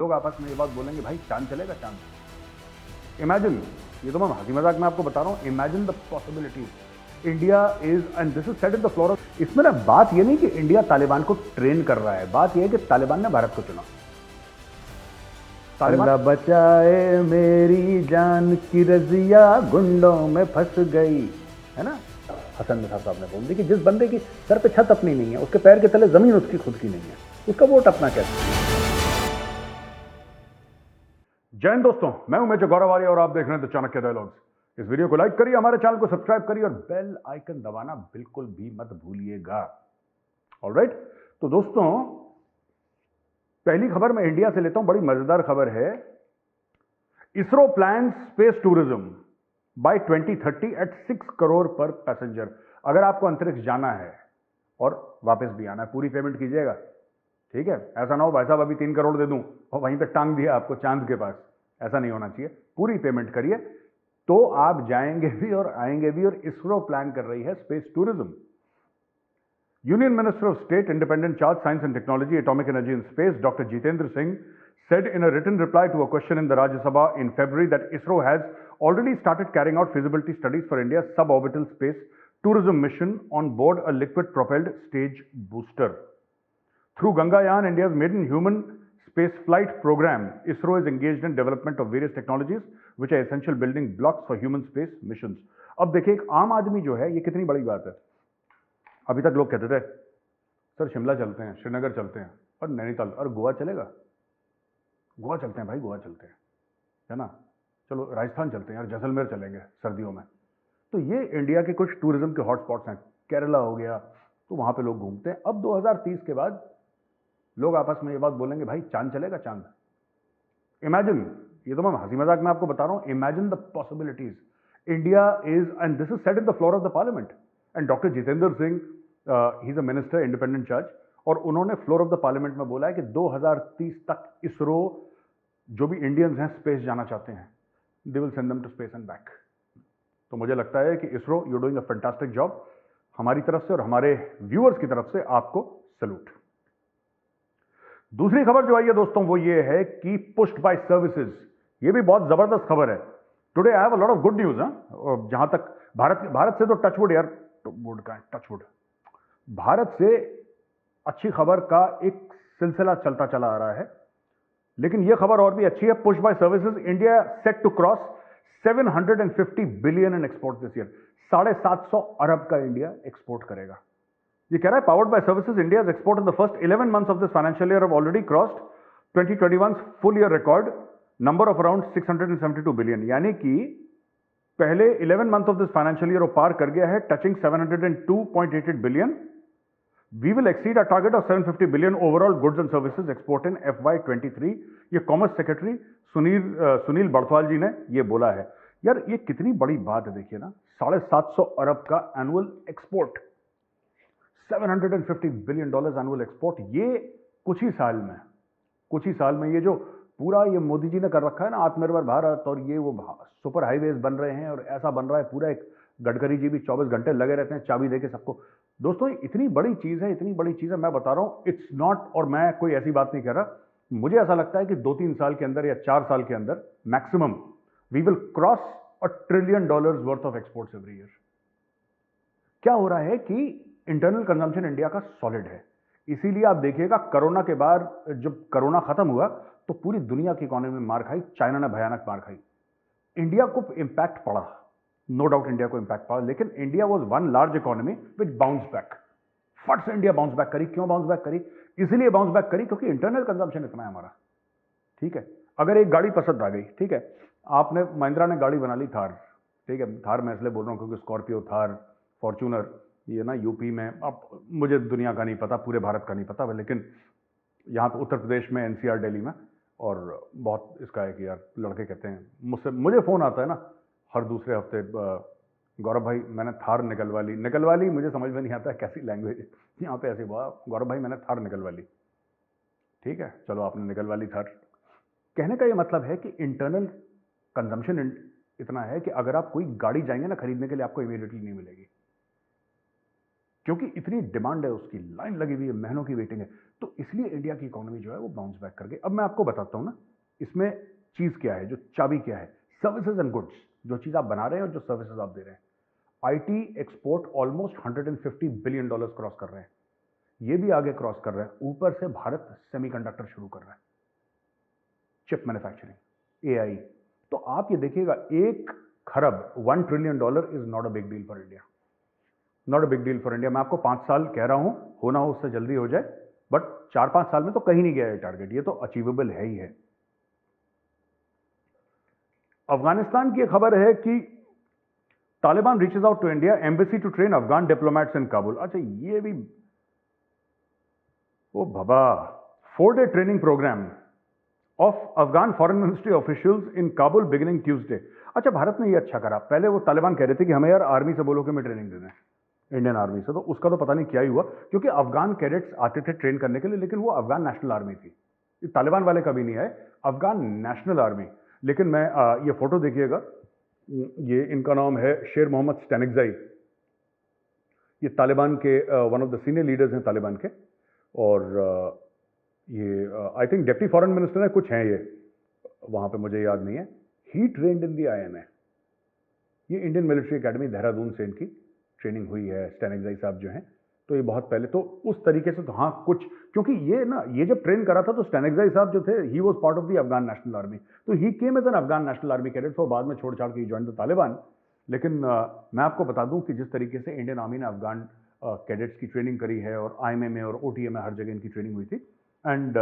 लोग आपस में ये बात बोलेंगे, भाई चांद चलेगा चांद। इमेजिन, ये तो मैं हंसी मजाक में आपको बता रहा हूं, imagine the possibilities. India is, and this is said in the floor of, इसमें ना बात ये नहीं कि इंडिया तालिबान को ट्रेन कर रहा है, बात ये है कि तालिबान ने भारत को चुना। अल्लाह बचाए मेरी जान की रजिया गुंडों में फंस गई, है ना। हसन निसार साहब ने बोल दी कि जिस बंदे की सर पे छत अपनी नहीं है, उसके पैर के तले जमीन उसकी खुद की नहीं है, उसका वोट अपना कैसे। जय हिंद दोस्तों, मैं हूं मेजर गौरव आर्य और आप देख रहे हैं द चाणक्य डायलॉग्स। इस वीडियो को लाइक करिए, हमारे चैनल को सब्सक्राइब करिए और बेल आइकन दबाना बिल्कुल भी मत भूलिएगा। ऑलराइट, तो दोस्तों पहली खबर मैं इंडिया से लेता हूं, बड़ी मजेदार खबर है। ISRO plan space tourism by 2030 at 6 crore per passenger. अगर आपको अंतरिक्ष जाना है और वापस भी आना है, पूरी पेमेंट कीजिएगा, ठीक है। ऐसा ना हो भाई साहब अभी 3 करोड़ दे दूं और वहीं पे टांग दिया आपको चांद के पास, ऐसा नहीं होना चाहिए। पूरी पेमेंट करिए तो आप जाएंगे भी और आएंगे भी। और इसरो प्लान कर रही है space tourism. Union Minister of State, Independent Charge, Science and Technology, Atomic Energy and Space, Dr. Jitendra Singh, said in a written reply to a question in the Rajya Sabha in February that ISRO has already started carrying out feasibility studies for India's suborbital space tourism mission on board a liquid-propelled stage booster. Through Gangayaan, India's maiden human space flight program, ISRO is engaged in development of various technologies which are essential building blocks for human space missions. अब देखिए, एक आम आदमी जो है, ये कितनी बड़ी बात है। अभी तक लोग कहते थे सर शिमला चलते हैं, श्रीनगर चलते हैं, और नैनीताल और गोवा चलेगा। गोवा चलते हैं भाई, गोवा चलते हैं, है ना। चलो राजस्थान चलते हैं यार, जैसलमेर चलेंगे सर्दियों में। तो ये इंडिया के कुछ टूरिज्म के हॉटस्पॉट्स हैं। केरला हो गया, तो वहां पे लोग घूमते हैं। अब 2030 के बाद लोग आपस में ये बात बोलेंगे, भाई चांद चलेगा चांद। इमेजिन, ये तो मैं हंसी मजाक में आपको बता रहा हूं, imagine the possibilities. India is, and this is said in the floor of the parliament, and doctor Jitendra Singh, he is a minister independent charge, और उन्होंने फ्लोर ऑफ द पार्लियामेंट में बोला है कि 2030 तक इसरो, जो भी इंडियंस हैं स्पेस जाना चाहते हैं, they will send them to space and back. तो मुझे लगता है कि ISRO, you doing a fantastic job. हमारी तरफ से और हमारे व्यूअर्स की तरफ से आपको सैल्यूट। दूसरी खबर जो आई है दोस्तों, वो ये है कि पुश्ड बाय सर्विसेज। ये भी बहुत जबरदस्त खबर है। Today I have a lot of good news. जहां तक भारत से तो टचवुड यार, वुड का टचवुड, भारत से अच्छी खबर का एक सिलसिला चलता चला आ रहा है, लेकिन यह खबर और भी अच्छी है। Push by services, India set to cross 750 billion in export this year. 750 अरब का इंडिया एक्सपोर्ट करेगा। ये कह रहा है powered by services, India's export in the first 11 months of this financial year have already crossed 2021 full year record number of around 672 billion. यानी कि पहले 11 months of this financial year वो पार कर गया है, touching 702.88 billion. We will exceed our target of 750 billion overall goods and services export in FY23। ये commerce secretary Sunil Barthwal जी ने ये बोला है। यार ये कितनी बड़ी बात है, देखिए ना, 750 अरब का annual export, 750 billion dollars annual export. ये कुछ ही साल में ये जो पूरा ये मोदी जी ने कर रखा है ना, आत्मनिर्भर भारत, और ये वो सुपर हाईवेज बन रहे हैं और ऐसा बन रहा है पूरा, एक गडकरी जी भी 24 घंटे लगे रहते हैं चाबी देके सबको। दोस्तों इतनी बड़ी चीज है, इतनी बड़ी चीज है, मैं बता रहा हूं, इट्स नॉट, और मैं कोई ऐसी बात नहीं कह रहा, मुझे ऐसा लगता है कि 2-3 साल के अंदर या 4 साल के अंदर maximum we will cross $1 trillion worth of exports every year. क्या हो रहा है कि इंटरनल कंजम्पशन इंडिया का सॉलिड है। इसीलिए आप देखिएगा कोरोना के बाद, जब कोरोना खत्म हुआ तो पूरी दुनिया की इकोनॉमी में मार खाई, चाइना ने भयानक मार खाई, इंडिया को इंपैक्ट पड़ा, नो डाउट इंडिया को इंपैक्ट पड़ा, लेकिन India was one large economy which bounce back. फट से इंडिया बाउंस बैक करी। क्यों बाउंस बैक करी? इसलिए बाउंस बैक करी क्योंकि इंटरनल कंजम्पशन इतना है हमारा, ठीक है। अगर एक गाड़ी पसंद आ गई, ठीक है, आपने, महिंद्रा ने गाड़ी बना ली थार, ठीक है, थार मैं इसलिए बोल रहा हूं क्योंकि स्कॉर्पियो, थार, फॉर्च्यूनर, ये ना यूपी में, अब मुझे दुनिया का नहीं पता, पूरे भारत का नहीं पता, लेकिन यहाँ पे उत्तर प्रदेश में, एनसीआर, दिल्ली में, और बहुत इसका है कि यार लड़के कहते हैं, मुझे फोन आता है ना हर दूसरे हफ्ते, गौरव भाई मैंने थार निकलवा ली, मुझे समझ में नहीं आता है कैसी लैंग्वेज है यहाँ पे, ऐसी बात, गौरव भाई मैंने थार निकलवा ली, ठीक है, चलो आपने निकलवा ली थार। कहने का ये मतलब है कि इंटरनल कंजम्पशन इतना है कि अगर आप कोई गाड़ी जाएंगे ना खरीदने के लिए, आपको इमीडिएटली नहीं मिलेगी। क्योंकि इतनी डिमांड है उसकी, लाइन लगी हुई है, महीनों की वेटिंग है, तो इसलिए इंडिया की इकोनॉमी जो है वो बाउंस बैक कर गई। अब मैं आपको बताता हूं ना इसमें चीज क्या है, जो चाबी क्या है, सर्विसेज एंड गुड्स, जो चीज आप बना रहे हैं और जो सर्विसेज आप दे रहे हैं। IT export almost $150 billion cross कर रहे हैं, ये भी आगे क्रॉस कर रहा है। ऊपर से भारत सेमीकंडक्टर शुरू कर रहा है, चिप मैन्युफैक्चरिंग, एआई। तो आप ये देखिएगा, 1 खरब $1 trillion is not a big deal for India, not a big deal for India. मैं आपको 5 साल कह रहा हूं, होना हो उससे जल्दी हो जाए, बट 4-5 साल में तो कहीं नहीं गया है टारगेट, ये तो अचीवेबल है ही है। अफगानिस्तान की खबर है कि Taliban reaches out to India embassy to train Afghan diplomats in Kabul. अच्छा, ये भी ओ बाबा, 4-day training programme of Afghan foreign ministry officials in Kabul beginning Tuesday. अच्छा, भारत ने ये अच्छा करा। पहले वो तालिबान कह रहे थे कि हमें यार आर्मी से बोलो कि हमें ट्रेनिंग दे दें, इंडियन आर्मी से, तो उसका तो पता नहीं क्या ही हुआ, क्योंकि अफगान कैडेट्स आते थे ट्रेन करने के लिए, लेकिन वो अफगान नेशनल आर्मी थी, तालिबान वाले कभी नहीं आए, अफगान नेशनल आर्मी। लेकिन मैं ये फोटो देखिएगा, ये इनका नाम है शेर मोहम्मद स्टैनिकजाई, ये तालिबान के one of the senior leaders हैं तालिबान के, और ये I think deputy foreign minister है कुछ हैं ये, वहां पे मुझे याद नहीं है। ही ट्रेंड इन दी आईएमए, ये इंडियन मिलिट्री एकेडमी देहरादून से इनकी ट्रेनिंग हुई है, स्टैनिकजाई साहब जो हैं। तो ये बहुत पहले तो उस तरीके से, तो हाँ कुछ, क्योंकि ये ना, ये जब ट्रेन करा था तो स्टैनिकजाई साहब जो थे, he was part of the Afghan national army, तो he came as an Afghan national army cadet, तो बाद में छोड़ छाड़ के ज्वाइन द तालिबान। लेकिन मैं आपको बता दूं कि जिस तरीके से इंडियन आर्मी ने अफगान कैडेट्स की ट्रेनिंग करी है, और आईएमए में और ओटीए में हर जगह इनकी ट्रेनिंग हुई थी, and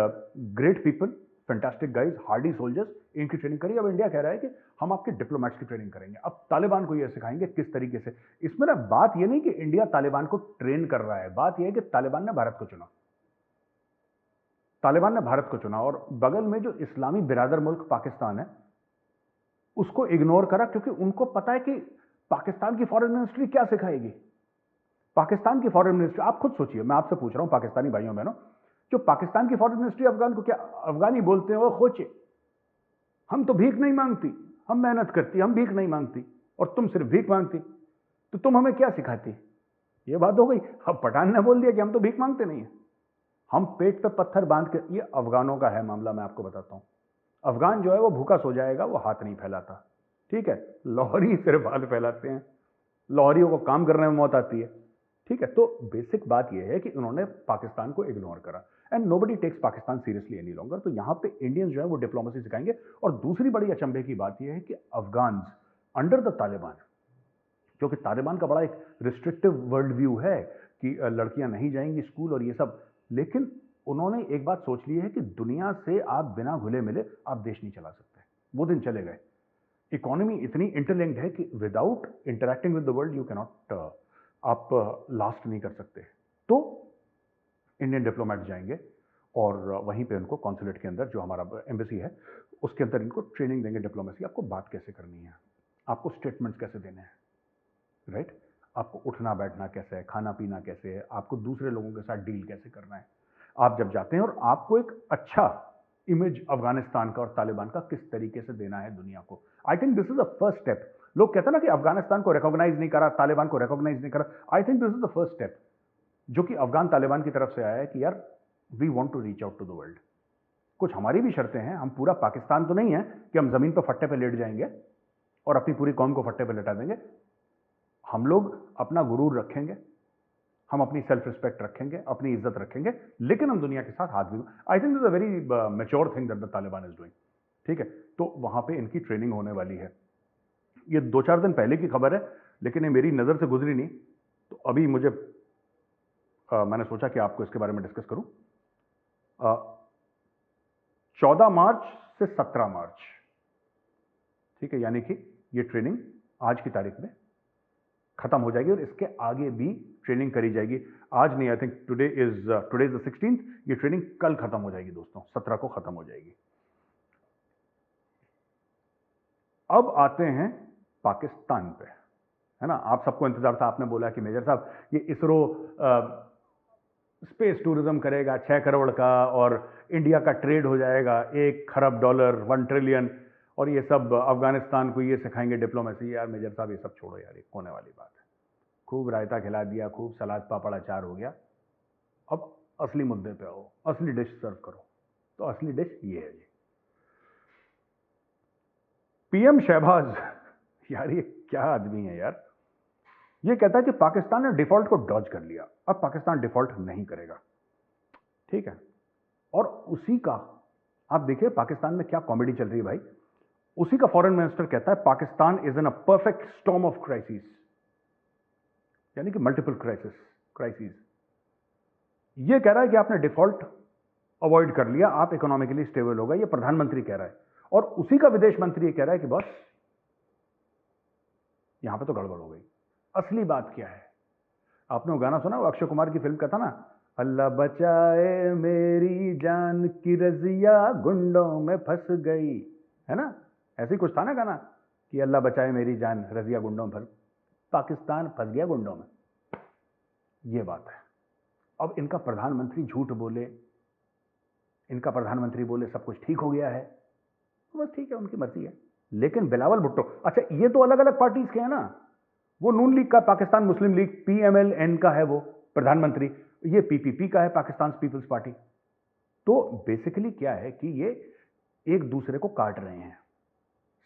great people, fantastic guys, Hardy soldiers, इनकी ट्रेनिंग करी। अब इंडिया कह रहा है कि हम आपके डिप्लोमेट्स की ट्रेनिंग करेंगे, अब तालिबान को ये सिखाएंगे किस तरीके से। इसमें ना बात ये नहीं कि इंडिया तालिबान को ट्रेन कर रहा है, बात यह है कि तालिबान ने भारत को चुना, तालिबान ने भारत को चुना, और बगल में जो इस्लामी बिरादर मुल्क पाकिस्तान है उसको इग्नोर करा, क्योंकि उनको पता है कि पाकिस्तान की फॉरेन मिनिस्ट्री क्या सिखाएगी। पाकिस्तान की फॉरेन मिनिस्ट्री, आप खुद सोचिए, मैं आपसे पूछ रहा हूं पाकिस्तानी भाइयों बहनों, जो पाकिस्तान की फॉरेन मिनिस्ट्री अफगान को क्या, अफगानी बोलते हैं वो खोचे, हम तो भीख नहीं मांगती, हम मेहनत करती, हम भीख नहीं मांगती, और तुम सिर्फ भीख मांगती, तो तुम हमें क्या सिखाती। ये बात हो गई। अब पठान ने बोल दिया कि हम तो भीख मांगते नहीं है, हम पेट पे पत्थर बांध के। ये अफगानों का है मामला, मैं आपको बताता हूं। अफगान जो है वो भूखा सो जाएगा, वो हाथ नहीं फैलाता, ठीक है। लाहौरी सिर्फ हाथ फैलाते हैं, लाहौरियों को काम करने में मौत आती है, ठीक है। तो बेसिक बात यह है कि उन्होंने पाकिस्तान को इग्नोर करा, and nobody takes Pakistan seriously any longer. तो यहां पे इंडियंस जो है वो डिप्लोमेसी सिखाएंगे। और दूसरी बड़ी अचंभे की बात यह है कि अफगान अंडर द तालिबान, क्योंकि तालिबान का बड़ा एक रिस्ट्रिक्टिव वर्ल्ड व्यू है कि लड़कियां नहीं जाएंगी स्कूल और ये सब, लेकिन उन्होंने एक बात सोच ली है कि दुनिया से आप बिना घुले मिले आप देश नहीं चला सकते। वो दिन चले गए। इकोनॉमी इतनी इंटरलिंक्ड है कि without interacting with the world you cannot, आप लास्ट नहीं कर सकते। तो इंडियन डिप्लोमेट जाएंगे और वहीं पे उनको कॉन्सुलेट के अंदर, जो हमारा एम्बेसी है उसके अंदर, इनको ट्रेनिंग देंगे डिप्लोमेसी, आपको बात कैसे करनी है, आपको स्टेटमेंट्स कैसे देने हैं, राइट, आपको उठना बैठना कैसे है, खाना पीना कैसे है, आपको दूसरे लोगों के साथ डील कैसे करना है, आप जब जाते हैं, और आपको एक अच्छा इमेज अफगानिस्तान का और तालिबान का किस तरीके से देना है दुनिया को। I think this is the first step. लोग कहते हैं ना कि अफगानिस्तान को रिकॉग्नाइज नहीं करा, तालिबान को रिकॉग्नाइज नहीं करा। I think this is the first step जो कि अफगान तालिबान की तरफ से आया है कि यार we want to reach out to the world. कुछ हमारी भी शर्तें हैं, हम पूरा पाकिस्तान तो नहीं है कि हम जमीन पर फट्टे पे लेट जाएंगे और अपनी पूरी कौम को फट्टे पे लेटा देंगे। हम लोग अपना गुरूर रखेंगे, हम अपनी सेल्फ रिस्पेक्ट रखेंगे, अपनी इज्जत रखेंगे, लेकिन हम दुनिया के साथ हाथ भी। I think this is a very mature thing that the Taliban is doing, ठीक है। तो वहां पे इनकी ट्रेनिंग होने वाली है। ये 2-4 दिन पहले की खबर है, लेकिन ये मेरी नजर से गुजरी नहीं, तो अभी मुझे मैंने सोचा कि आपको इसके बारे में डिस्कस करूं। 14 मार्च से 17 मार्च, ठीक है, यानी कि ये ट्रेनिंग आज की तारीख में खत्म हो जाएगी और इसके आगे भी ट्रेनिंग करी जाएगी। आज नहीं, I think today is the 16th, ये ट्रेनिंग कल खत्म हो जाएगी दोस्तों, 17 को खत्म हो जाएगी। अब आते हैं पाकिस्तान पे, है ना। आप सबको इंतजार था, आपने बोला कि मेजर साहब ये इसरो स्पेस टूरिज्म करेगा 6 करोड़ का, और इंडिया का ट्रेड हो जाएगा $1 खरब, $1 ट्रिलियन, और ये सब अफगानिस्तान को ये सिखाएंगे डिप्लोमेसी। यार मेजर साहब ये सब छोड़ो यार, ये होने वाली बात है। खूब रायता खिला दिया, खूब सलाद पापड़ अचार हो गया। अब असली मुद्दे पे आओ, असली डिश सर्व करो। तो असली डिश ये है जी, पीएम शहबाज। यार ये क्या आदमी है यार। ये कहता है कि पाकिस्तान ने डिफॉल्ट को डॉज कर लिया, अब पाकिस्तान डिफॉल्ट नहीं करेगा। ठीक है, और उसी का आप देखिए पाकिस्तान में क्या कॉमेडी चल रही है भाई। उसी का फॉरेन मिनिस्टर कहता है Pakistan is in a perfect storm of crisis, यानी कि मल्टीपल क्राइसिस। ये कह रहा है कि आपने डिफॉल्ट अवॉइड कर लिया, आप इकोनॉमिकली स्टेबल हो गए, ये प्रधानमंत्री कह रहा है। और उसी का विदेश मंत्री ये कह रहा है कि बस यहां पे तो गड़बड़ हो गई। असली बात क्या है? आपने वो गाना सुना, वो अक्षय कुमार की फिल्म का था ना, अल्लाह बचाए मेरी जान की रजिया गुंडों में फंस गई, है ना? ऐसे ही कुछ था ना गाना कि अल्लाह बचाए मेरी जान रजिया गुंडों में फंस, पाकिस्तान फंस गया गुंडों में। ये बात है। अब इनका प्रधानमंत्री झूठ बोले, इनका प्रधानमंत्री बोले सब कुछ ठीक हो गया है, बस ठीक है, उनकी मर्जी है। लेकिन बिलावल भुट्टो, अच्छा ये तो अलग अलग पार्टीज के हैं ना, वो नून लीग का, पाकिस्तान मुस्लिम लीग PMLN का है वो प्रधानमंत्री, ये PPP का है, पाकिस्तान पीपल्स पार्टी। तो बेसिकली क्या है कि ये एक दूसरे को काट रहे हैं।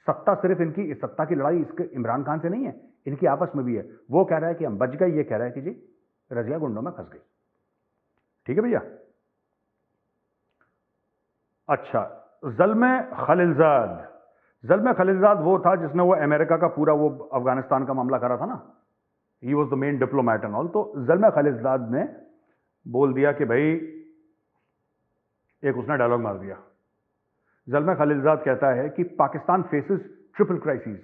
सत्ता सिर्फ इनकी, इस सत्ता की लड़ाई इसके इमरान खान से नहीं है, इनकी आपस में भी है। वो कह रहा है कि हम बच गए, ये कह रहा है कि जी रजिया गुंडों में फंस गई। ठीक है भैया। अच्छा, ज़ल्मे खलीलजाद वो था जिसने वो अमेरिका का पूरा वो अफगानिस्तान का मामला करा था ना, he was the main diplomat and all. तो ज़ल्मे खलीलजाद ने बोल दिया कि भाई, एक उसने डायलॉग मार दिया। ज़ल्मे खलीलजाद कहता है कि Pakistan faces triple crisis,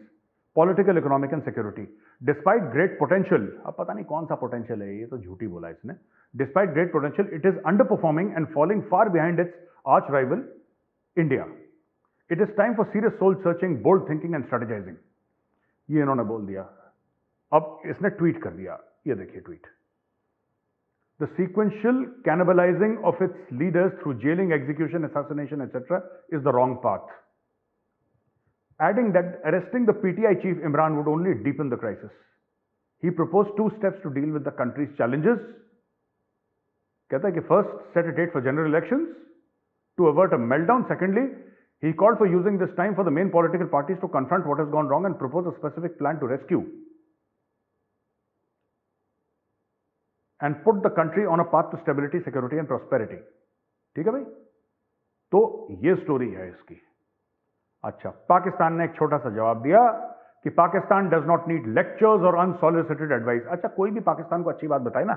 political, economic and security, despite great potential. अब पता नहीं कौन सा पोटेंशियल है, ये तो झूठी बोला इसने। Despite great potential, it is under performing and falling far behind its arch rival India. It is time for serious soul searching, bold thinking and strategising. ये इन्होंने बोल दिया। अब इसने ट्वीट कर दिया, ये देखिए tweet. The sequential cannibalizing of its leaders through jailing, execution, assassination, etc. is the wrong path. Adding that arresting the PTI chief Imran would only deepen the crisis. He proposed 2 steps to deal with the country's challenges. कहता है कि first, set a date for general elections to avert a meltdown. Secondly, he called for using this time for the main political parties to confront what has gone wrong and propose a specific plan to rescue and put the country on a path to stability, security and prosperity. ठीक है भाई, तो ये story है इसकी। अच्छा, पाकिस्तान ने एक छोटा सा जवाब दिया कि Pakistan does not need lectures और अनसॉलिसिटेड एडवाइस। अच्छा, कोई भी पाकिस्तान को अच्छी बात बताए ना,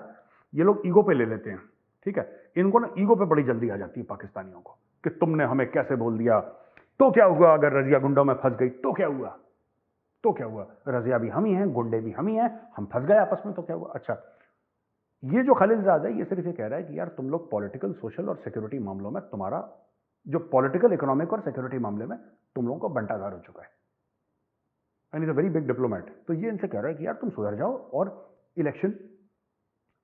ये लोग ईगो पे ले लेते हैं। ठीक है, इनको ना ईगो पे बड़ी जल्दी आ जाती है पाकिस्तानियों को कि तुमने हमें कैसे बोल दिया, तो क्या हुआ अगर रजिया गुंडों में फंस गई, तो क्या हुआ, तो क्या हुआ, रजिया भी हम ही हैं, गुंडे भी हम ही हैं, हम फंस गए आपस में, तो क्या हुआ। अच्छा, ये जो खलीलजाद है, ये सिर्फ ये कह रहा है कि यार तुम लोग पॉलिटिकल, सोशल और सिक्योरिटी मामलों में, तुम्हारा जो पॉलिटिकल, इकोनॉमिक और सिक्योरिटी मामले में तुम लोगों को बंटाधार हो चुका है। And is a very big diplomat. तो ये इनसे कह रहा है कि यार तुम सुधर जाओ और इलेक्शन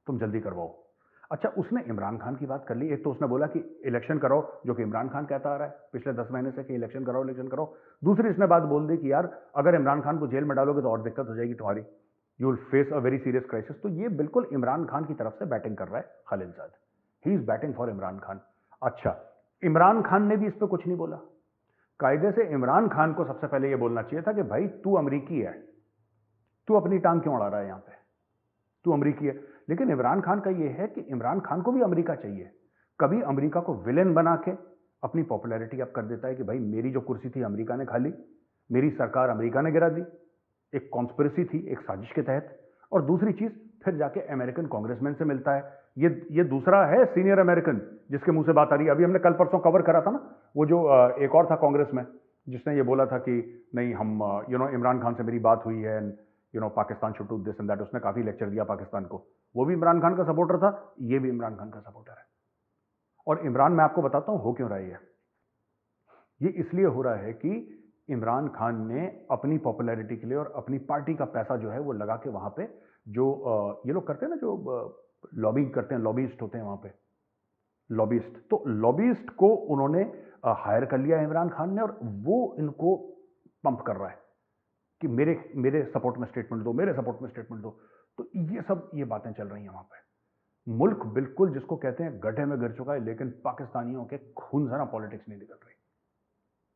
तुम जल्दी करवाओ। अच्छा, उसने इमरान खान की बात कर ली। एक तो उसने बोला कि इलेक्शन कराओ, जो कि इमरान खान कहता आ रहा है पिछले 10 महीने से कि इलेक्शन कराओ, इलेक्शन कराओ। दूसरी इसने बात बोल दी कि यार अगर इमरान खान को जेल में डालोगे तो और दिक्कत हो जाएगी तुम्हारी, you will face a very serious crisis. तो ये बिल्कुल इमरान खान की तरफ से बैटिंग कर रहा है Khalilzad. He is batting for Imran Khan. अच्छा, इमरान खान ने भी इस पर कुछ नहीं बोला। कायदे से इमरान खान को सबसे पहले यह बोलना चाहिए था कि भाई तू अमरीकी है, तू अपनी टांग क्यों अड़ा रहा है यहां पे, तू अमरीकी है। लेकिन इमरान खान का यह है कि इमरान खान को भी अमरीका चाहिए। कभी अमरीका को विलेन बना के अपनी पॉपुलैरिटी अप कर देता है कि भाई मेरी जो कुर्सी थी अमरीका ने खा ली, मेरी सरकार अमरीका ने गिरा दी, एक कॉन्स्पिरेसी थी, एक साजिश के तहत। और दूसरी चीज, फिर जाके अमेरिकन कांग्रेसमैन से मिलता है। ये दूसरा है सीनियर अमेरिकन जिसके मुंह से बात आ रही है। अभी हमने कल परसों कवर करा था ना, वो जो एक और था कांग्रेस में जिसने ये बोला था कि नहीं हम इमरान खान से मेरी बात हुई है and Pakistan should do this and that. उसने काफी लेक्चर दिया पाकिस्तान को। वो भी इमरान खान का सपोर्टर था, ये भी इमरान खान का सपोर्टर है। और इमरान, मैं आपको बताता हूं हो क्यों रहा है ये इसलिए हो रहा है कि इमरान खान ने अपनी पॉपुलैरिटी के लिए और अपनी पार्टी का पैसा जो है वो लगा के वहां पे जो ये लोग करते हैं ना, जो लॉबिंग करते हैं, लॉबीस्ट होते हैं वहां पे, लॉबीस्ट। तो लॉबीस्ट को उन्होंने हायर कर लिया इमरान खान ने, और वो इनको पंप कर रहा है कि मेरे सपोर्ट में स्टेटमेंट दो, मेरे सपोर्ट में स्टेटमेंट दो। तो ये बातें चल रही हैं वहां पे। मुल्क बिल्कुल जिसको कहते हैं गड्ढे में गिर चुका है, लेकिन पाकिस्तानियों के खून से ना पॉलिटिक्स नहीं निकल रही।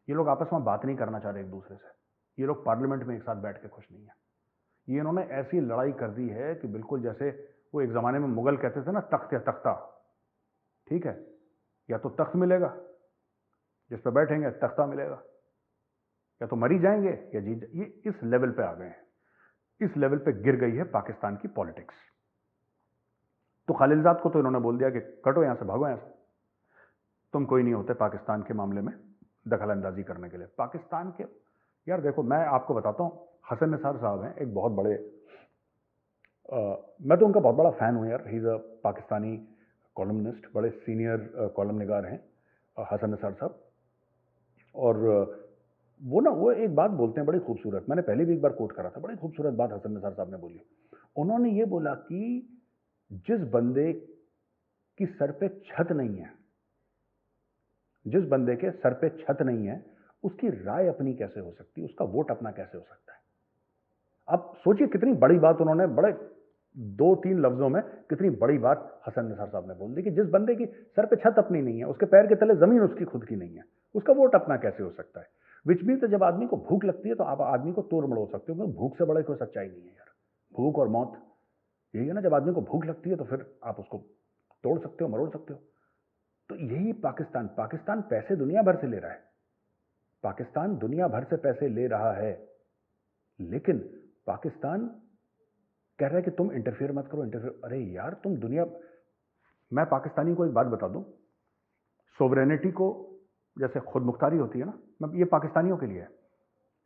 ये लोग आपस में बात नहीं करना चाह रहे एक दूसरे से। ये लोग पार्लियामेंट में एक साथ बैठ के खुश नहीं है। ये इन्होंने ऐसी लड़ाई कर दी है कि बिल्कुल जैसे वो एक जमाने में मुगल कहते थे ना, तख्त या तख्ता। ठीक है, या तो तख्त मिलेगा जिस पे बैठेंगे, तख्ता मिलेगा, या तो मरी जाएंगे या जीत। ये इस लेवल पे आ गए हैं, इस लेवल पे गिर गई है पाकिस्तान की पॉलिटिक्स। तो खालिलजाद को तो इन्होंने बोल दिया कि कटो यहां से, भागो यहां से, तुम कोई नहीं होते पाकिस्तान के मामले में दखल अंदाजी करने के लिए। पाकिस्तान के यार देखो, मैं आपको बताता हूं, हसन निसार साहब हैं एक बहुत बड़े, मैं तो उनका बहुत बड़ा फैन हूं यार। He is a Pakistani columnist, बड़े सीनियर कॉलम निगार हैं हसन निसार साहब। और वो एक बात बोलते हैं बड़ी खूबसूरत, मैंने पहले भी एक बार कोट करा था, बड़ी खूबसूरत बात हसन निसार साहब ने बोली। उन्होंने ये बोला कि जिस बंदे की सर पे छत नहीं है, जिस बंदे के सर पे छत नहीं है, उसकी राय अपनी कैसे हो सकती है, उसका वोट अपना कैसे हो सकता है। अब सोचिए कितनी बड़ी बात उन्होंने बड़े 2-3 लफ्जों में कितनी बड़ी बात हसन निसार साहब ने बोल दी कि जिस बंदे की सर पे छत अपनी नहीं है, उसके पैर के तले जमीन उसकी खुद की नहीं है, उसका वोट अपना कैसे हो सकता है। विच मीन्स जब आदमी को भूख लगती है तो आप आदमी को तोड़ मड़ोड़ सकते हो, क्योंकि भूख से बड़ा कोई सच्चाई नहीं है यार। भूख और मौत यही है ना, जब आदमी को भूख लगती है तो फिर आप उसको तोड़ सकते हो, मरोड़ सकते हो। तो यही पाकिस्तान पैसे दुनिया भर से ले रहा है, पाकिस्तान दुनिया भर से पैसे ले रहा है, लेकिन पाकिस्तान कह रहा है कि तुम इंटरफियर मत करो, इंटरफियर। अरे यार तुम दुनिया, मैं पाकिस्तानी को एक बात बता दूं, सोवरेनिटी को जैसे खुद मुख्तारी होती है ना, मैं ये पाकिस्तानियों के लिए है।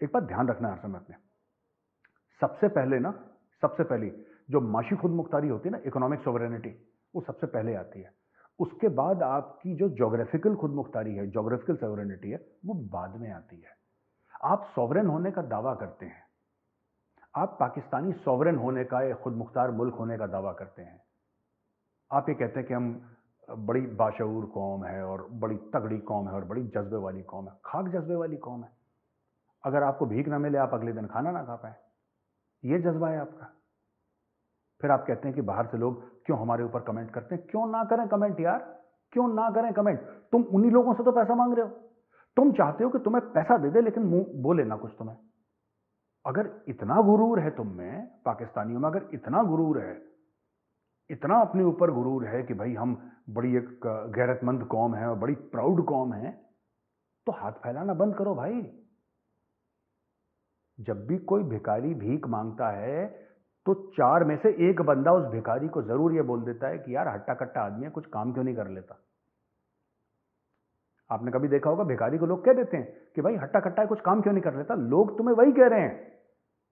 एक बात ध्यान रखना हर समय अपने, सबसे पहले ना, सबसे पहली जो माशी खुद मुख्तारी होती है ना, इकोनॉमिक सोवरेनिटी, वो सबसे पहले आती है। उसके बाद आपकी जो जोग्राफिकल खुद मुख्तारी है, जोग्राफिकल सोवरेनिटी है, वो बाद में आती है। आप सॉवरेन होने का दावा करते हैं, आप पाकिस्तानी सॉवरेन होने का, एक खुद मुख्तार मुल्क होने का दावा करते हैं। आप ये कहते हैं कि हम बड़ी बाशऊर कौम है और बड़ी तगड़ी कौम है और बड़ी जज्बे वाली कौम है। खाक जज्बे वाली कौम है। अगर आपको भीख ना मिले, आप अगले दिन खाना ना खा पाए, ये जज्बा है आपका। फिर आप कहते हैं कि बाहर से लोग क्यों हमारे ऊपर कमेंट करते हैं। क्यों ना करें कमेंट यार, क्यों ना करें कमेंट। तुम उन्हीं लोगों से तो पैसा मांग रहे हो, तुम चाहते हो कि तुम्हें पैसा दे दे लेकिन मुंह बोले ना कुछ तुम्हें। अगर इतना गुरूर है तुम में, पाकिस्तानियों में अगर इतना गुरूर है, इतना अपने ऊपर गुरूर है कि भाई हम बड़ी एक गैरतमंद कौम है और बड़ी प्राउड कौम है, तो हाथ फैलाना बंद करो भाई। जब भी कोई भिखारी भीख मांगता है तो 4 में से 1 बंदा उस भिखारी को जरूर यह बोल देता है कि यार हट्टा कट्टा आदमी है, कुछ काम क्यों नहीं कर लेता। आपने कभी देखा होगा भिखारी को लोग कह देते हैं कि भाई हट्टा कट्टा है, कुछ काम क्यों नहीं कर लेता। लोग तुम्हें वही कह रहे हैं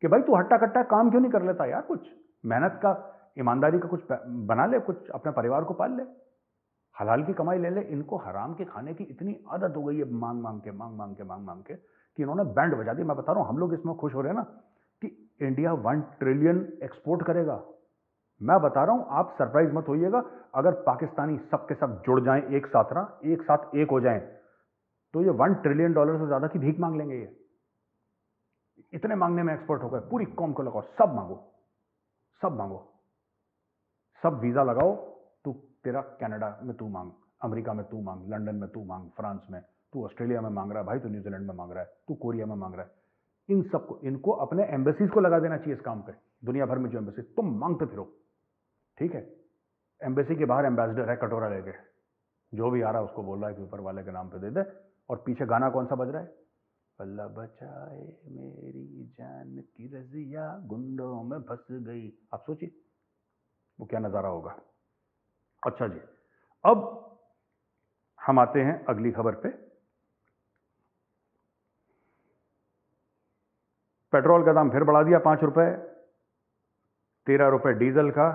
कि भाई तू हट्टा कट्टा काम क्यों नहीं कर लेता यार, कुछ मेहनत का, ईमानदारी का कुछ बना ले, कुछ अपने परिवार को पाल ले, हलाल की कमाई ले ले। इनको हराम के खाने की इतनी आदत हो गई है, मांग मांग के कि इन्होंने बैंड बजा दी। मैं बता रहा हूं, हम लोग इसमें खुश हो रहे हैं ना कि इंडिया 1 ट्रिलियन एक्सपोर्ट करेगा। मैं बता रहा हूं, आप सरप्राइज मत होइएगा अगर पाकिस्तानी सब के सब जुड़ जाएं एक साथ ना, एक साथ एक हो जाएं, तो ये $1 ट्रिलियन से ज्यादा की भीख मांग लेंगे। ये इतने मांगने में एक्सपर्ट हो गए। पूरी कौम को लगाओ, सब मांगो, सब मांगो, सब वीजा लगाओ। तू तेरा कनाडा में तू मांग, अमेरिका में तू मांग, लंदन में तू मांग, फ्रांस में तू, ऑस्ट्रेलिया में मांग रहा है भाई, तू न्यूजीलैंड में मांग रहा है, तू कोरिया में मांग रहा है। इन सबको, इनको अपने एम्बेसीज को लगा देना चाहिए इस काम पे। दुनिया भर में जो एम्बेसी, तुम मांगते फिरो, ठीक है। एम्बेसी के बाहर एम्बेसडर है कटोरा लेके, जो भी आ रहा है उसको बोल रहा है कि ऊपर वाले के नाम पे दे दे। और पीछे गाना कौन सा बज रहा है, अल्लाह बचाए मेरी जान की रजिया गुंडों में फंस गई। आप सोचिए वो क्या नजारा होगा। अच्छा जी, अब हम आते हैं अगली खबर पे। पेट्रोल का दाम फिर बढ़ा दिया 5 रुपए, 13 रुपए डीजल का।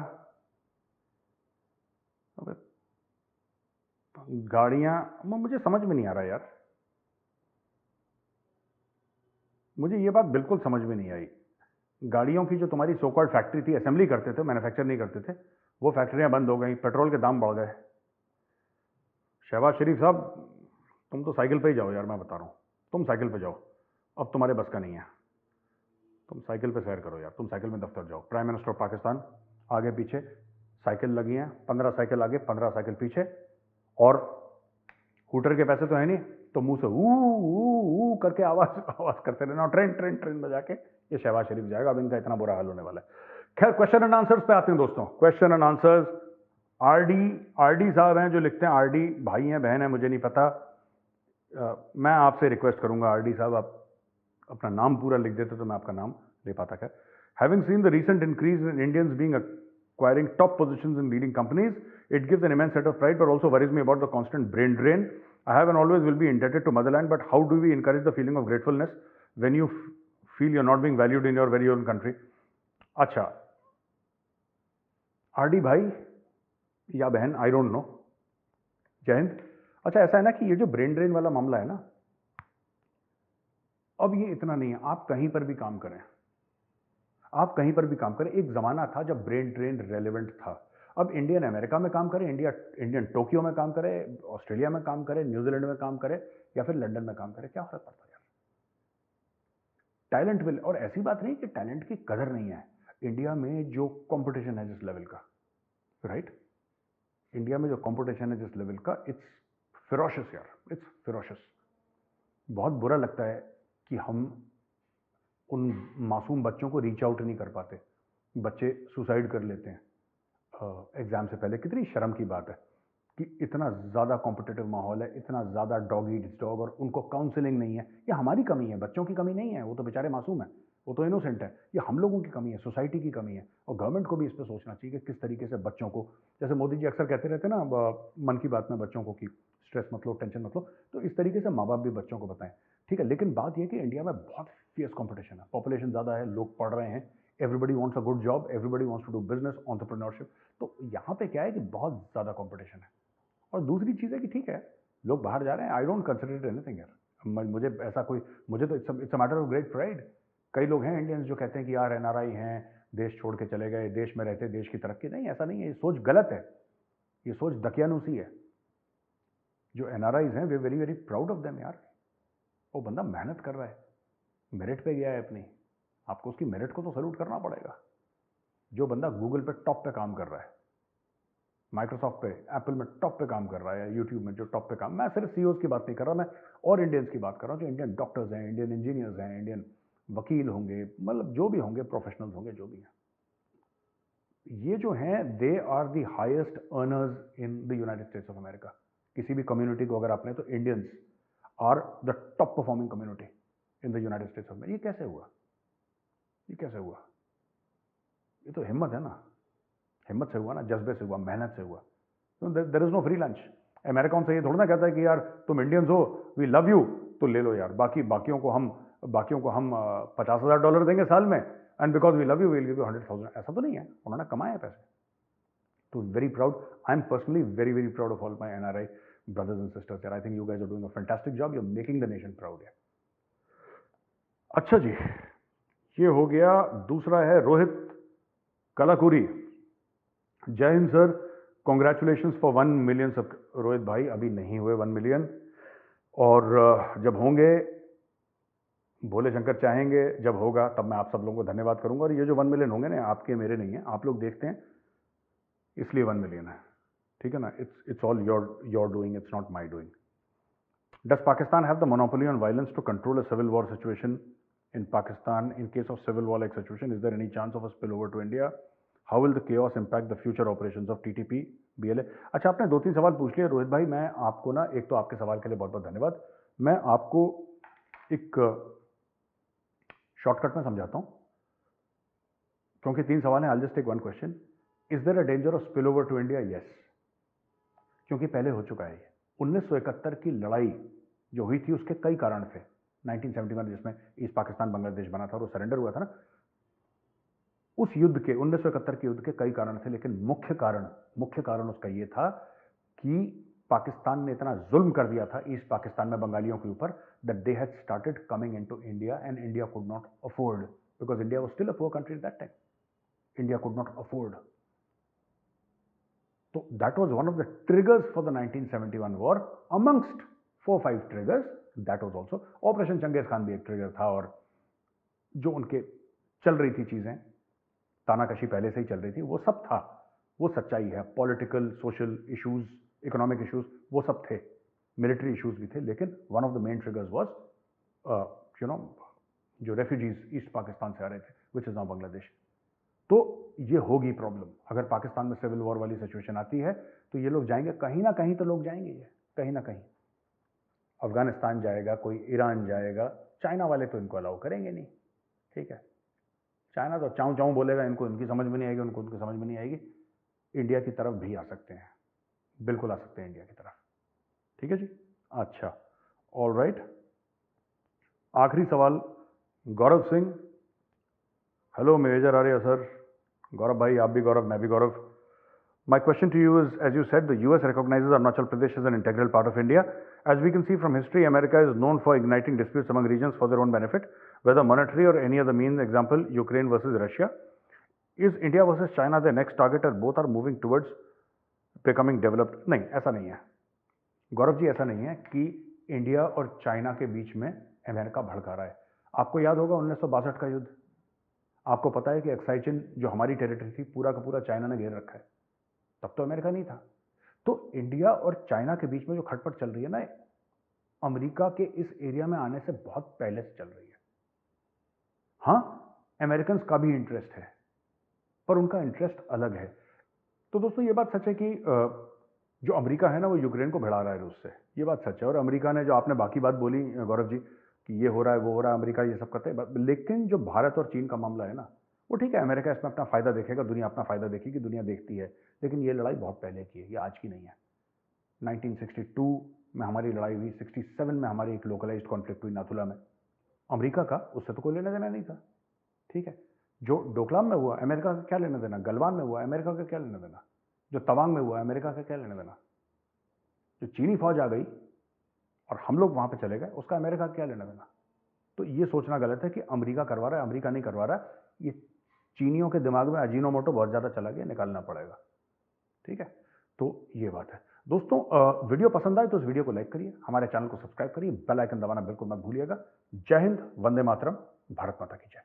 गाड़ियां, मुझे समझ में नहीं आ रहा यार, मुझे ये बात बिल्कुल समझ में नहीं आई। गाड़ियों की जो तुम्हारी सो कॉल्ड फैक्ट्री थी, असेंबली करते थे, मैन्युफैक्चर नहीं करते थे, वो फैक्ट्रियां बंद हो गई, पेट्रोल के दाम बढ़ गए। शहबाज शरीफ साहब, तुम तो साइकिल पे ही जाओ यार, मैं बता रहा हूं, तुम साइकिल पे जाओ, अब तुम्हारे बस का नहीं है। तुम साइकिल पे सैर करो यार, तुम साइकिल में दफ्तर जाओ। प्राइम मिनिस्टर ऑफ पाकिस्तान, आगे पीछे साइकिल लगी हैं, 15 साइकिल आगे 15 साइकिल पीछे, और हूटर के पैसे तो है नहीं, तो मुंह से ऊ करके आवाज आवाज करते रहना, ट्रेन ट्रेन ट्रेन बजा के ये शहबाज शरीफ जाएगा। अब इनका इतना बुरा हाल होने वाला है। खैर, क्वेश्चन एंड आंसर्स पे आते हैं दोस्तों। क्वेश्चन एंड आंसर्स, आरडी साहब हैं जो लिखते हैं, आरडी भाई हैं बहन है मुझे नहीं पता। मैं आपसे रिक्वेस्ट करूंगा आरडी साहब, आप अपना नाम पूरा लिख देते तो मैं आपका नाम ले पाता। खैर, having seen the recent increase in Indians being acquiring top positions in leading companies, it gives an immense set of pride, but also worries me about the constant brain drain. I have and always will be indebted to motherland, but how do we encourage the feeling of gratefulness when you feel you're not being valued in your very own country? अच्छा, RD भाई या बहन, I don't know, जय हिंद। अच्छा, ऐसा है ना कि ये जो ब्रेन ड्रेन वाला मामला है ना, अब ये इतना नहीं है। आप कहीं पर भी काम करें, आप कहीं पर भी काम करें, एक जमाना था जब ब्रेन ड्रेन रेलेवेंट था। अब इंडियन अमेरिका में काम करे, इंडियन टोक्यो में काम करे, ऑस्ट्रेलिया में काम करे, न्यूजीलैंड में काम करे, या फिर लंदन में काम करे, क्या फर्क पड़ता है यार? टैलेंट विल, और ऐसी बात नहीं कि टैलेंट की कदर नहीं है। इंडिया में जो कंपटीशन है जिस लेवल का, राइट, इंडिया में जो कंपटीशन है जिस लेवल का, इट्स फिरोशियस यार, इट्स फिरोशियस। बहुत बुरा लगता है कि हम उन मासूम बच्चों को रीच आउट नहीं कर पाते। बच्चे सुसाइड कर लेते हैं एग्जाम से पहले। कितनी शर्म की बात है कि इतना ज़्यादा कॉम्पिटिटिव माहौल है, इतना ज़्यादा डॉग ईट्स डॉग, और उनको काउंसलिंग नहीं है। ये हमारी कमी है, बच्चों की कमी नहीं है, वो तो बेचारे मासूम है, वो तो इनोसेंट है। ये हम लोगों की कमी है, सोसाइटी की कमी है। और गवर्नमेंट को भी इस पर सोचना चाहिए कि किस तरीके से बच्चों को, जैसे मोदी जी अक्सर कहते रहते हैं ना मन की बात में बच्चों को, कि स्ट्रेस मत लो, टेंशन मत लो, तो इस तरीके से माँ बाप भी बच्चों को बताएं, ठीक है। लेकिन बात यह कि इंडिया में बहुत फियर्स कंपटीशन है, पॉपुलेशन ज़्यादा है, लोग पढ़ रहे हैं, everybody wants a good job, everybody wants to do business, entrepreneurship. तो यहाँ पे क्या है कि बहुत ज़्यादा कंपटीशन है। और दूसरी चीज़ है कि ठीक है, लोग बाहर जा रहे हैं, I don't consider it anything यार। मुझे ऐसा कोई, मुझे तो it's a matter of great pride. कई लोग हैं इंडियंस जो कहते हैं कि यार एनआरआई हैं, देश छोड़ के चले गए, देश में रहते देश की तरक्की नहीं। ऐसा नहीं है, ये सोच गलत है, ये सोच दकियानूसी है। जो एनआरआईज हैं, वे very very proud of them यार। वो बंदा मेहनत कर रहा है, मेरिट पे गया है अपनी, आपको उसकी मेरिट को तो सैल्यूट करना पड़ेगा। जो बंदा गूगल पे टॉप पे काम कर रहा है, माइक्रोसॉफ्ट पे, एप्पल में टॉप पे काम कर रहा है, यूट्यूब में जो टॉप पे काम, मैं सिर्फ सीईओज की बात नहीं कर रहा, मैं और इंडियंस की बात कर रहा हूँ, जो इंडियन डॉक्टर्स हैं, इंडियन इंजीनियर्स हैं, इंडियन वकील होंगे, मतलब जो भी होंगे, प्रोफेशनल्स होंगे, जो भी हैं, ये जो हैं, they are the highest earners in the United States of America. किसी भी कम्युनिटी को अगर आप लें तो Indians are the top performing community in the United States of America. ये कैसे हुआ? ये कैसे हुआ? ये तो हिम्मत है ना, हिम्मत से हुआ ना, जज्बे से हुआ, मेहनत से हुआ। There is no free lunch. America उनसे ये थोड़ा ना कहता है कि यार तुम इंडियंस हो, वी लव यू, तो ले लो यार, बाकियों को हम $50,000 देंगे साल में, and because we love you will give you 100,000। ऐसा तो नहीं है, उन्होंने कमाए पैसे। तो very proud, I am personally very very proud of all my NRI brothers and sisters here. I think you guys are doing a fantastic job. You're making the nation proud here. अच्छा जी, ये हो गया। दूसरा है रोहित कलाकुरी। जय Hind sir, congratulations for 1 million सब। रोहित भाई अभी नहीं हुए 1 मिलियन, और जब होंगे, भोले शंकर चाहेंगे, जब होगा तब मैं आप सब लोगों को धन्यवाद करूंगा। और ये जो 1 मिलियन होंगे ना, आपके मेरे नहीं है, आप लोग देखते हैं इसलिए 1 मिलियन है, ठीक है ना। It's all your doing, it's not my doing. Does Pakistan have the monopoly on violence to control a civil war situation in Pakistan? In case of civil war like situation, is there any chance of a spill over to India? How will the chaos impact the future operations of TTP BLA? अच्छा, आपने 2-3 सवाल पूछ लिए रोहित भाई। मैं आपको ना, एक तो आपके सवाल के लिए बहुत बहुत धन्यवाद। मैं आपको एक शॉर्टकट में समझाता हूं, क्योंकि 3 सवाल हैं। I will just take 1 question. Is there a danger of spill over to India? Yes, क्योंकि पहले हो चुका है। 1971 की लड़ाई जो हुई थी, उसके कई कारण थे। 1971 जिसमें ईस्ट पाकिस्तान बांग्लादेश बना था और वो सरेंडर हुआ था ना, उस युद्ध के, 1971 के युद्ध के कई कारण थे, लेकिन मुख्य कारण उसका ये था कि पाकिस्तान ने इतना जुल्म कर दिया था ईस्ट पाकिस्तान में बंगालियों के ऊपर, that they had started coming into India, and India could not afford, because India was still a poor country at that time. India could not afford. So that was one of the triggers for the 1971 war. Amongst 4-5 triggers, that was also Operation Changez Khan भी एक trigger था, और जो उनके चल रही थी चीज़ें, तानाकशी पहले से ही चल रही थी, वो सब था, वो सच्चाई है। Political, social issues, economic issues, वो सब थे, मिलिट्री इश्यूज भी थे, लेकिन one of the main triggers was you know जो रेफ्यूजीज ईस्ट पाकिस्तान से आ रहे थे, विच इज़ नाउ बांग्लादेश। तो ये होगी प्रॉब्लम। अगर पाकिस्तान में सिविल वॉर वाली सिचुएशन आती है तो ये लोग जाएंगे, कहीं ना कहीं तो लोग जाएंगे, ये कहीं ना कहीं अफगानिस्तान जाएगा, कोई ईरान जाएगा। चाइना वाले तो इनको अलाउ करेंगे नहीं, ठीक है। चाइना तो चाऊं चाऊं बोलेगा, इनको इनकी समझ में नहीं आएगी, उनको उनकी समझ में नहीं आएगी। इंडिया की तरफ भी आ सकते हैं, बिल्कुल आ सकते हैं इंडिया की तरफ, ठीक है जी। अच्छा, ऑल राइट। आखिरी सवाल, Gaurav Singh. Hello major Arya sir. Gaurav भाई, आप भी गौरव, मैं भी गौरव। My question to you is, as you said, the US recognizes Arunachal Pradesh as an integral part of India. As we can see from history, America is known for igniting disputes among regions for their own benefit, whether monetary or any other means. Example, Ukraine versus Russia. Is India versus China the next target, or both are moving towards becoming developed? नहीं, ऐसा नहीं है गौरव जी, ऐसा नहीं है कि India और China के बीच में अमेरिका भड़का रहा है। आपको याद होगा 1962 का युद्ध। आपको पता है कि एक्साई चिन जो हमारी टेरिटरी थी, पूरा का पूरा चाइना ने घेर रखा है। तब तो अमेरिका नहीं था। तो इंडिया और चाइना के बीच में जो खटपट चल रही है ना, अमेरिका के इस एरिया में आने से बहुत पहले से चल रही है। हाँ, अमेरिकन का भी इंटरेस्ट है, पर उनका इंटरेस्ट अलग है। तो दोस्तों, ये बात सच है कि जो अमेरिका है ना, वो यूक्रेन को भिड़ा रहा है रूस से, ये बात सच है। और अमेरिका ने, जो आपने बाकी बात बोली गौरव जी, कि ये हो रहा है वो हो रहा है, अमेरिका ये सब करते हैं, लेकिन जो भारत और चीन का मामला है ना, वो ठीक है, अमेरिका इसमें अपना फायदा देखेगा, दुनिया अपना फायदा देखेगी, दुनिया देखती है। लेकिन ये लड़ाई बहुत पहले की है, ये आज की नहीं है। 1962 में हमारी लड़ाई हुई, 67 में हमारी एक लोकलाइज्ड कॉन्फ्लिक्ट हुई नाथुला में। अमेरिका का उससे तो कोई लेना देना नहीं था, ठीक है। जो डोकलाम में हुआ, अमेरिका का क्या लेना देना? गलवान में हुआ, अमेरिका का क्या लेना देना? जो तवांग में हुआ, अमेरिका का क्या लेना देना? जो चीनी फौज आ गई और हम लोग वहां पे चले गए, उसका अमेरिका का क्या लेना देना? तो ये सोचना गलत है कि अमेरिका करवा रहा है, अमेरिका नहीं करवा रहा है। ये चीनियों के दिमाग में अजीनोमोटो बहुत ज्यादा चला गया, निकालना पड़ेगा, ठीक है। तो ये बात है दोस्तों। वीडियो पसंद आए तो इस वीडियो को लाइक करिए, हमारे चैनल को सब्सक्राइब करिए, बेल आइकन दबाना बिल्कुल मत भूलिएगा। जय हिंद, वंदे मातरम, भारत माता की जय।